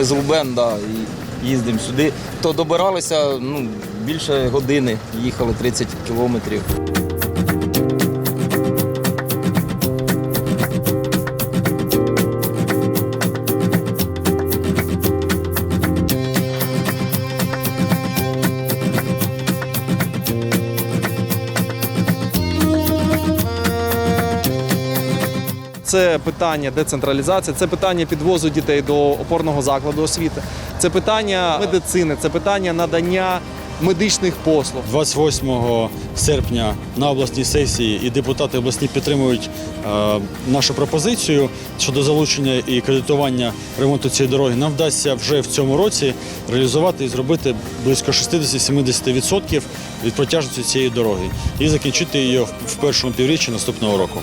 Ми з Лубен, і їздимо сюди. То добиралися, більше години, їхали 30 кілометрів. Це питання децентралізації, це питання підвозу дітей до опорного закладу освіти, це питання медицини, це питання надання медичних послуг. 28 серпня на обласній сесії і депутати обласні підтримують нашу пропозицію щодо залучення і кредитування ремонту цієї дороги. Нам вдасться вже в цьому році реалізувати і зробити близько 60-70% від протяжності цієї дороги і закінчити її в першому півріччі наступного року.